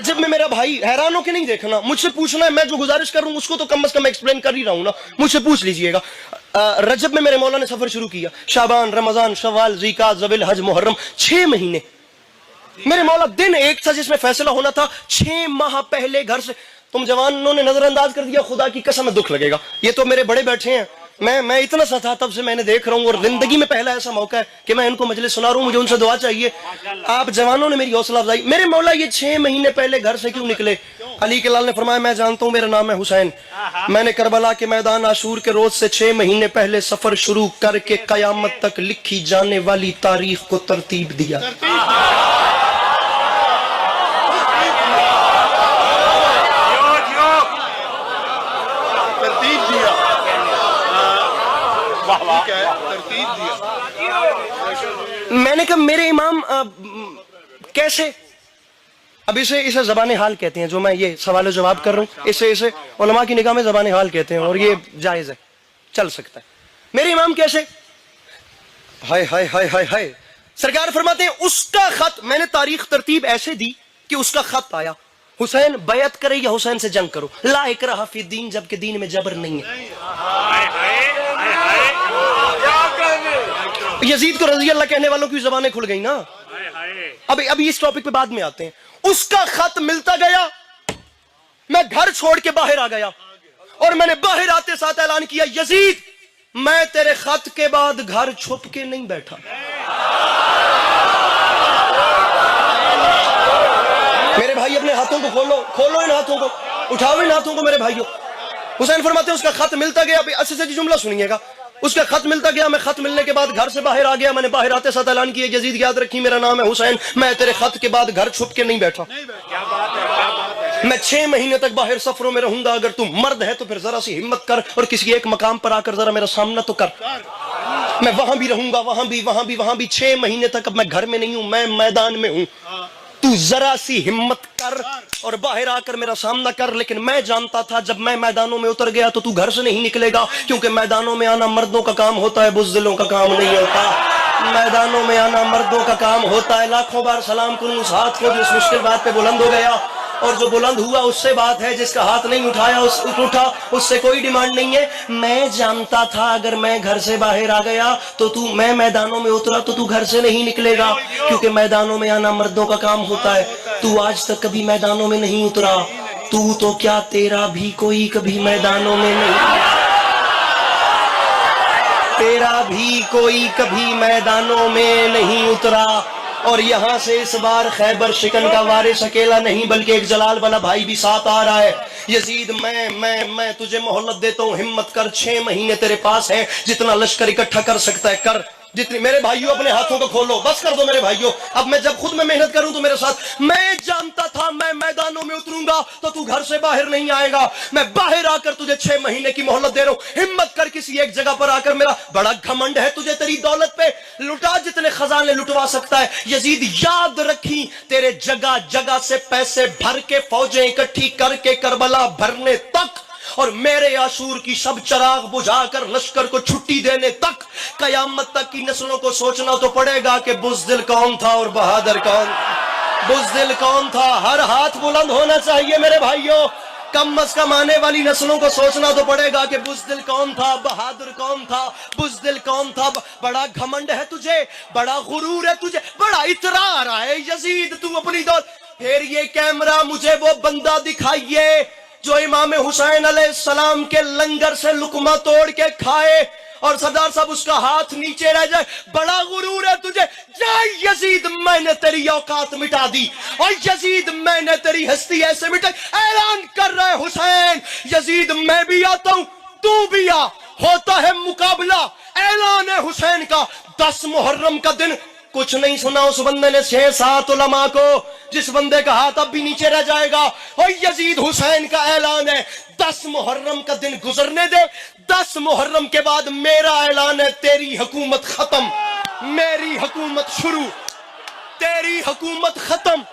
रजब में मेरा भाई हैरान हो के नहीं देखना, मुझसे पूछना है, मैं जो गुजारिश कर रहा हूँ उसको तो कम से कम एक्सप्लेन कर ही रहा हूँ ना, मुझसे पूछ लीजिएगा। रजब में मेरे मौला ने सफर शुरू किया, शाबान, रमजान, शवाल, ज़ीकात, ज़बिल, हज, मुहर्रम, 6 महीने। मेरे मौला दिन एक था जिसमें फैसला होना था, 6 माह पहले घर से। तुम जवानों ने नजरअंदाज कर दिया, खुदा की कसम दुख लगेगा। ये तो मेरे बड़े बैठे हैं, मैं इतना सा था तब से मैंने देख रहा हूँ, और जिंदगी में पहला ऐसा मौका है कि मैं इनको मजलिस सुना रहा हूँ, मुझे उनसे दुआ चाहिए। आप जवानों ने मेरी हौसला अफजाई। मेरे मौला ये 6 महीने पहले घर से क्यों निकले? अली के लाल ने फरमाया, मैं जानता हूँ मेरा नाम है हुसैन, मैंने करबला के मैदान आशूर के रोज से 6 महीने पहले सफर शुरू करके कयामत तक लिखी जाने वाली तारीख को तरतीब दिया। मैंने कहा मेरे इमाम कैसे? अब इसे ज़बान हाल कहते हैं, जो मैं ये सवाल जवाब कर रहा हूँ, इसे उलमा की निगाह में ज़बान हाल कहते हैं, और ये जायज़ है, चल सकता है। मेरे इमाम कैसे? हाय हाय हाय हाय हाय। सरकार फरमाते हैं उसका खत, मैंने तारीख तरतीब ऐसे दी कि उसका खत आया, हुसैन बैत करे या हुसैन से जंग करो, ला इकराह फी दीन, जबकि दीन में जबर नहीं है। यजीद को रजी अल्लाह कहने वालों की ज़बानें खुल गई ना। अब इस टॉपिक पे बाद में आते हैं। उसका खत मिलता गया, मैं घर छोड़ के बाहर आ गया, और मैंने बाहर आते साथ ऐलान किया, यजीद मैं तेरे खत के बाद घर छुप के नहीं बैठा। मेरे भाई अपने हाथों को खोलो इन हाथों को, उठाओ इन हाथों को मेरे भाइयों। हुसैन फरमाते हैं उसका खत मिलता गया, अभी अच्छे से जुमला सुनिएगा, उसका खत मिलता गया, मैं खत मिलने के बाद घर से बाहर आ गया, मैंने बाहर आते साथ ऐलान किया, यजीद याद रखी मेरा नाम है हुसैन, मैं तेरे खत के बाद घर छुप के नहीं बैठा। मैं 6 महीने तक बाहर सफरों में रहूंगा, अगर तू मर्द है तो फिर जरा सी हिम्मत कर और किसी एक मकाम पर आकर जरा मेरा सामना तो कर। मैं वहां भी रहूंगा, वहां भी 6 महीने तक। अब मैं घर में नहीं हूं, मैं मैदान में हूं, तू जरा सी हिम्मत कर और बाहर आकर मेरा सामना कर। लेकिन मैं जानता था जब मैं मैदानों में उतर गया तो तू घर से नहीं निकलेगा, क्योंकि मैदानों में आना मर्दों का काम होता है, बुज़दिलों का काम नहीं होता। मैदानों में आना मर्दों का काम होता है। लाखों बार सलाम करूं उस हाथ को जो इस मुश्किल बात पे बुलंद हो गया, और जो बुलंद हुआ उससे बात है, जिसका हाथ नहीं उठाया उठा उससे कोई डिमांड नहीं है। मैं जानता था अगर मैं घर से बाहर आ गया तो मैं मैदानों में उतरा तो तू घर से नहीं निकलेगा, क्योंकि मैदानों में आना मर्दों का काम होता है। तू आज तक कभी मैदानों में नहीं उतरा, तू तो क्या तेरा भी कोई कभी मैदानों में नहीं, तेरा भी कोई कभी मैदानों में नहीं उतरा। और यहां से इस बार खैबर शिकन का वारिस अकेला नहीं बल्कि एक जलाल वाला भाई भी साथ आ रहा है। यजीद मैं तुझे मोहलत देता हूं, हिम्मत कर, 6 महीने तेरे पास है, जितना लश्कर इकट्ठा कर सकता है कर, जितनी। मेरे भाइयों अपने हाथों को खोलो, बस कर दो मेरे भाइयों। अब मैं जब खुद में मेहनत करूं तो मेरे साथ, मैं जानता था मैं मैदानों में उतरूंगा तो तू घर से बाहर नहीं आएगा। मैं बाहर आकर तुझे 6 महीने की मोहलत दे रहा हूं, हिम्मत कर किसी एक जगह पर आकर, मेरा बड़ा घमंड है तुझे तेरी दौलत पे, लुटा जितने खजाने लुटवा सकता है। यजीद याद रखी, तेरे जगह जगह से पैसे भर के फौजें इकट्ठी करके करबला भरने तक, और मेरे आशूर की सब चराग बुझाकर लश्कर को छुट्टी देने तक, कयामत तक की नस्लों को सोचना तो पड़ेगा कि बुज़दिल कौन था और बहादुर कौन, बुज़दिल कौन था। हर हाथ बुलंद होना चाहिए मेरे भाइयों। कम अज कम आने वाली नस्लों को सोचना तो पड़ेगा कि बुज़दिल कौन था, बहादुर कौन था, बुज़दिल कौन था। बड़ा घमंड है तुझे, बड़ा गुरूर है तुझे, बड़ा इतरार है यजीद तू अपनी दौर। फिर ये कैमरा मुझे वो बंदा दिखाइए जो इमाम हुसैन अलैहिस्सलाम के लंगर से लुकमा तोड़ के खाए, और सरदार साहब उसका हाथ नीचे रह जाए। बड़ा गुरूर है तुझे। जा यजीद मैंने तेरी औकात मिटा दी, और यजीद मैंने तेरी हस्ती ऐसे मिटाई। ऐलान कर रहे हुसैन, यजीद मैं भी आता हूं, तू भी आ, होता है मुकाबला। ऐलान है हुसैन का, 10 मुहर्रम का दिन। कुछ नहीं सुना उस बंदे ने 6-7 उलमा को, जिस बंदे का हाथ अब भी नीचे रह जाएगा। और यजीद हुसैन का ऐलान है, 10 मुहर्रम का दिन गुजरने दे, 10 मुहर्रम के बाद मेरा ऐलान है, तेरी हुकूमत खत्म, मेरी हुकूमत शुरू, तेरी हुकूमत खत्म,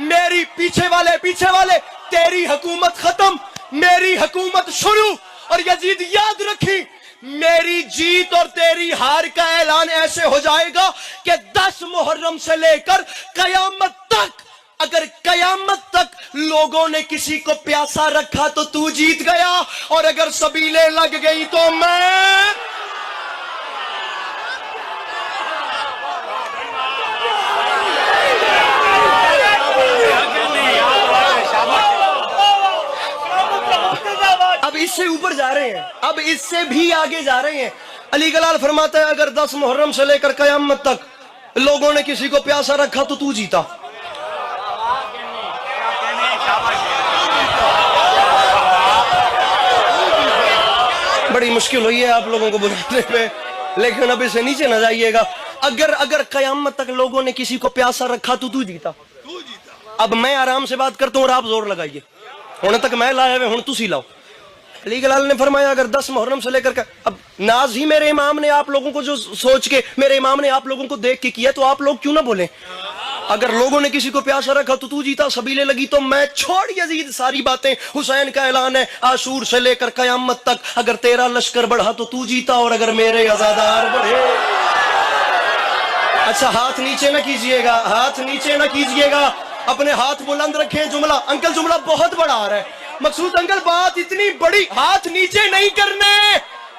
मेरी पीछे वाले तेरी हुकूमत खत्म, मेरी हुकूमत शुरू। और यजीद याद रखी, मेरी जीत और तेरी हार का ऐलान ऐसे हो जाएगा कि 10 मुहर्रम से लेकर कयामत तक, अगर कयामत तक लोगों ने किसी को प्यासा रखा तो तू जीत गया, और अगर सबीले लग गई तो मैं। अब इससे ऊपर जा रहे हैं, अब इससे भी आगे जा रहे हैं। अली कलाल फरमाता है अगर 10 मुहर्रम से लेकर कयामत तक लोगों ने किसी को प्यासा रखा तो तू जीता। बड़ी मुश्किल हुई है आप लोगों को बुलाने में, लेकिन अब इसे नीचे न जाइएगा। अगर कयामत तक लोगों ने किसी को प्यासा रखा तो तू जीता। अब मैं आराम से बात करता हूँ और आप जोर लगाइए। होने तक मैं लाया हुए, हूं तुसी लाओ। अली कलाल ने फरमाया अगर 10 मुहर्रम से लेकर का, अब नाज ही मेरे इमाम ने आप लोगों को जो सोच के, मेरे इमाम ने आप लोगों को देख के किया, तो आप लोग क्यों ना बोले। अगर लोगों ने किसी को प्यासा रखा तो तू जीता, सबीले लगी तो मैं। छोड़ यजीद सारी बातें, हुसैन का ऐलान है आशूर से लेकर कयामत तक अगर तेरा लश्कर बढ़ा तो तू जीता, और अगर मेरे अज़ादार बढ़े। अच्छा हाथ नीचे ना कीजिएगा, हाथ नीचे ना कीजिएगा, अपने हाथ बुलंद रखें। जुमला अंकल, जुमला बहुत बड़ा आ रहा है। मकसूद अंकल बात इतनी बड़ी, हाथ नीचे नहीं करने,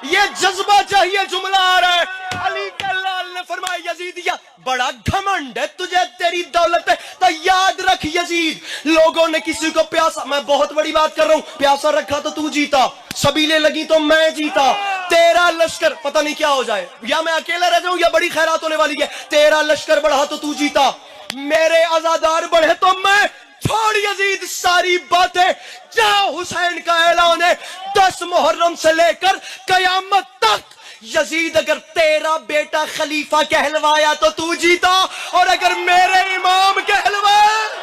ये जज्बा चाहिए। जुमला आ रहा है, अली कलाल ने फरमाया यजीदिया बड़ा घमंड है तुझे तेरी दौलत है, तो याद रख यजीद लोगों ने किसी को प्यासा, मैं बहुत बड़ी बात कर रहा हूं, प्यासा रखा तो तू जीता, सबीले लगी तो मैं जीता। तेरा लश्कर पता नहीं क्या हो जाए, या मैं अकेला रह जाऊं या बड़ी खैरात होने वाली है। तेरा लश्कर बढ़ा तो तू जीता, मेरे अज़ादार बढ़े तो मैं। छोड़ यजीद सारी बातें, जाओ हुसैन का ऐलान है 10 मुहर्रम से लेकर कयामत तक यजीद अगर तेरा बेटा खलीफा कहलवाया तो तू जीता, और अगर मेरे इमाम कहलवाया।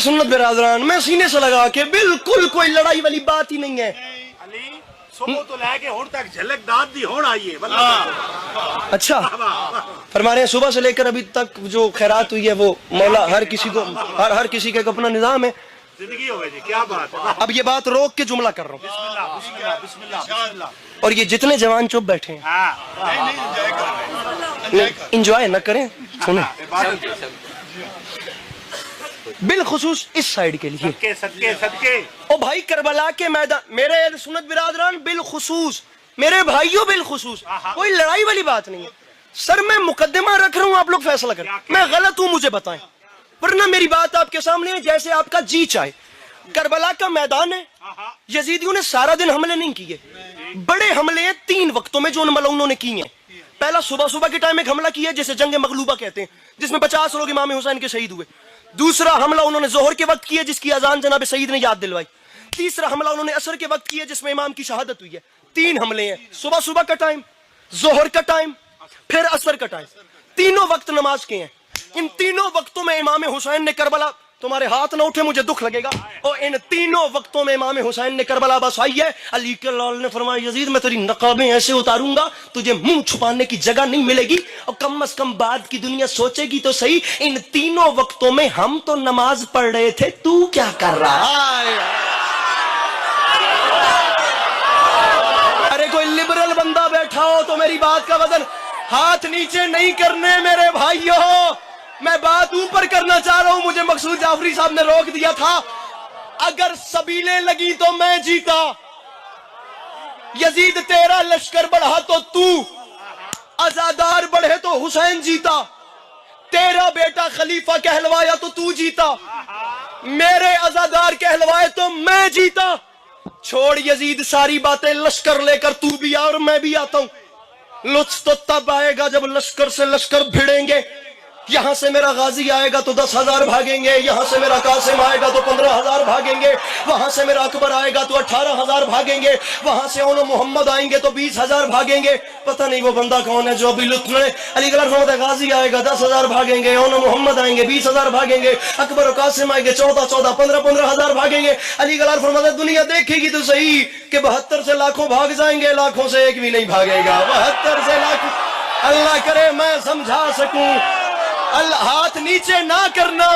सुन्नत बिरादरान, मैं सीने से लगा के बिल्कुल कोई लड़ाई वाली बात ही नहीं है। अली सुबह तो लेके हुन तक झलक दाद दी होन आई है। अच्छा फरमा रहे हैं सुबह से लेकर अभी तक जो खैरात हुई है वो मौला हर किसी को, हर किसी का एक अपना निजाम है। जिंदगी हो गई जी, क्या बात है। अब ये बात रोक के जुमला कर रहा हूँ, बिस्मिल्लाह बिस्मिल्लाह बिस्मिल्लाह बिस्मिल्लाह। और ये जितने जवान चुप बैठे हैं इंजॉय न करें, सुने बिलखुसूस इस साइड के लिए। सदके सदके सदके। ओ भाई करबला के मैदान, मेरे सुन्नत बिरादरान बिलखुसूस, मेरे भाइयों बिलखुसूस, कोई लड़ाई वाली बात नहीं है। सर मैं मुकद्दमा रख रहा हूँ, आप लोग फैसला करें, मैं गलत हूँ मुझे बताएं, वरना मेरी बात आपके सामने है जैसे आपका जी चाहे। करबला का मैदान है, यजीदियों ने सारा दिन हमले नहीं किए, बड़े हमले हैं 3 वक्तों में जो उन्होंने ने किए हैं। पहला सुबह सुबह के टाइम एक हमला किया जिसे जंग मगलूबा कहते हैं, जिसमें 50 लोग इमाम हुसैन के शहीद हुए। दूसरा हमला उन्होंने जोहर के वक्त किया जिसकी अजान जनाब सईद ने याद दिलवाई। तीसरा हमला उन्होंने असर के वक्त किया जिसमें इमाम की शहादत हुई है। 3 हमले हैं, सुबह सुबह का टाइम, जोहर का टाइम, फिर असर का टाइम, तीनों वक्त नमाज के हैं। इन तीनों वक्तों में इमाम हुसैन ने करबला, तुम्हारे हाथ ना उठे मुझे दुख लगेगा, और इन तीनों वक्तों में इमाम हुसैन ने करबला बसाई है। अली के लाल ने फरमाया यजीद मैं तेरी नकाबें ऐसे उतारूंगा तुझे मुंह छुपाने की जगह नहीं मिलेगी, और कम से कम बाद की दुनिया सोचेगी तो सही इन तीनों वक्तों में हम तो नमाज पढ़ रहे थे, तू क्या कर रहा है। अरे कोई लिबरल बंदा बैठा हो तो मेरी बात का वजन, हाथ नीचे नहीं करने मेरे भाइयों, मैं बात ऊपर करना चाह रहा हूं, मुझे मकसूद जाफरी साहब ने रोक दिया था। अगर सबीले लगी तो मैं जीता, यजीद तेरा लश्कर बढ़ा तो तू, अज़ादार बढ़े तो हुसैन जीता, तेरा बेटा खलीफा कहलवाया तो तू जीता, मेरे अज़ादार कहलवाए तो मैं जीता। छोड़ यजीद सारी बातें, लश्कर लेकर तू भी आ और मैं भी आता हूं। लुत्फ तो तब आएगा जब लश्कर से लश्कर भिड़ेंगे। यहां से मेरा गाजी आएगा तो 10,000 भागेंगे, यहां से मेरा कासिम आएगा तो 15,000 भागेंगे, वहां से मेरा अकबर आएगा तो 18,000 भागेंगे, वहां से उन मोहम्मद आएंगे तो 20,000 भागेंगे। पता नहीं वो बंदा कौन है जो अभी लुत्फ में। अली गलत गाजी आएगा 10,000 भागेंगे, उन मोहम्मद आएंगे 20,000 भागेंगे, अकबर और कासिम आएंगे 14,000 15,000 भागेंगे। अली गलत फरमाता दुनिया देखेगी तो सही कि 72 से लाखों भाग जाएंगे, लाखों से एक भी नहीं भागेगा। 72 से लाखों اللہ کرے میں سمجھا سکوں. اللہ ہاتھ نیچے نہ کرنا.